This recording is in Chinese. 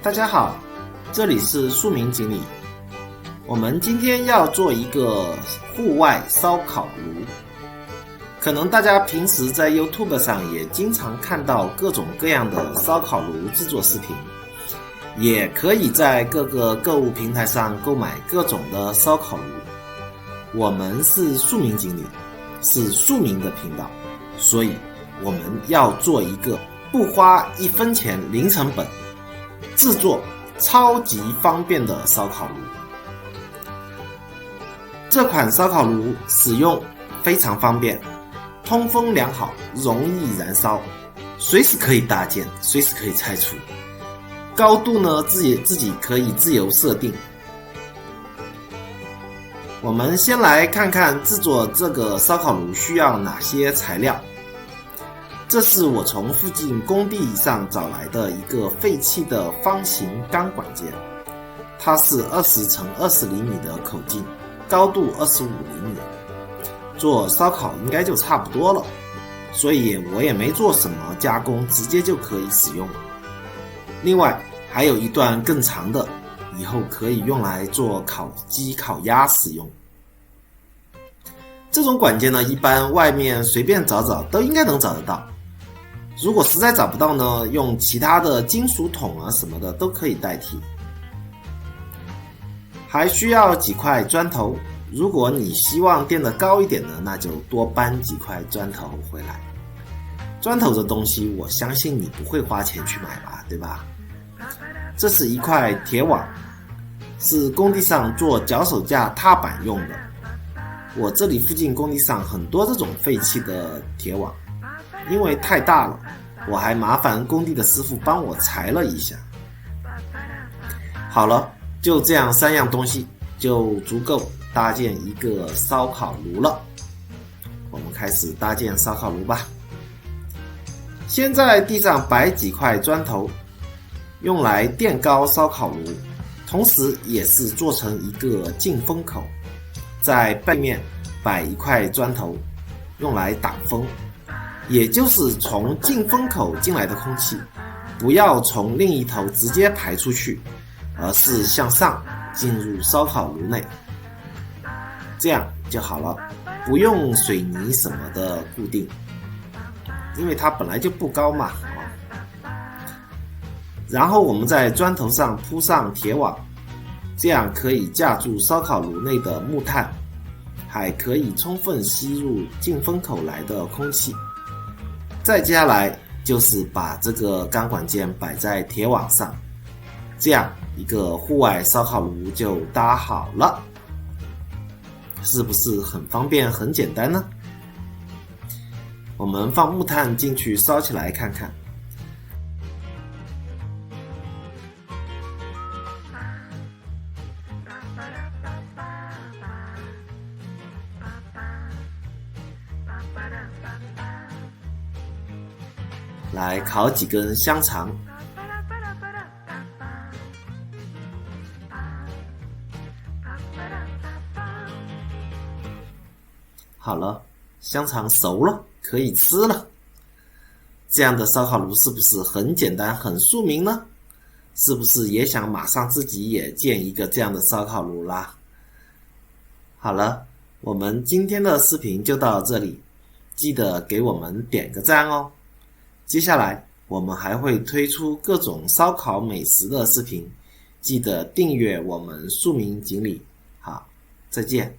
大家好，这里是树明锦鲤。我们今天要做一个户外烧烤炉。可能大家平时在 YouTube 上也经常看到各种各样的烧烤炉制作视频，也可以在各个购物平台上购买各种的烧烤炉。我们是树明锦鲤，是树明的频道，所以我们要做一个不花1分钱零成本制作超级方便的烧烤炉。这款烧烤炉使用非常方便，通风良好，容易燃烧，随时可以搭建，随时可以拆除。高度呢，自己可以自由设定。我们先来看看制作这个烧烤炉需要哪些材料。这是我从附近工地上找来的一个废弃的方形钢管件，它是20乘20厘米的口径，高度25厘米。做烧烤应该就差不多了，所以我也没做什么加工，直接就可以使用。另外还有一段更长的，以后可以用来做烤鸡烤鸭使用。这种管件呢，一般外面随便找找都应该能找得到。如果实在找不到呢，用其他的金属桶啊什么的都可以代替。还需要几块砖头，如果你希望垫得高一点呢，那就多搬几块砖头回来。砖头这东西我相信你不会花钱去买吧，对吧？这是一块铁网，是工地上做脚手架踏板用的。我这里附近工地上很多这种废弃的铁网，因为太大了，我还麻烦工地的师傅帮我裁了一下。好了，就这样3样东西就足够搭建一个烧烤炉了。我们开始搭建烧烤炉吧。先在地上摆几块砖头，用来垫高烧烤炉，同时也是做成一个进风口。在背面摆一块砖头，用来挡风，也就是从进风口进来的空气不要从另一头直接排出去，而是向上进入烧烤炉内，这样就好了，不用水泥什么的固定，因为它本来就不高嘛。然后我们在砖头上铺上铁网，这样可以架住烧烤炉内的木炭，还可以充分吸入进风口来的空气。再接下来就是把这个钢管件摆在铁网上，这样一个户外烧烤炉就搭好了。是不是很方便很简单呢？我们放木炭进去烧起来看看。来烤几根香肠，好了，香肠熟了，可以吃了。这样的烧烤炉是不是很简单很庶民呢？是不是也想马上自己也建一个这样的烧烤炉啦？好了，我们今天的视频就到这里，记得给我们点个赞哦。接下来我们还会推出各种烧烤美食的视频，记得订阅我们树明锦鲤。好，再见。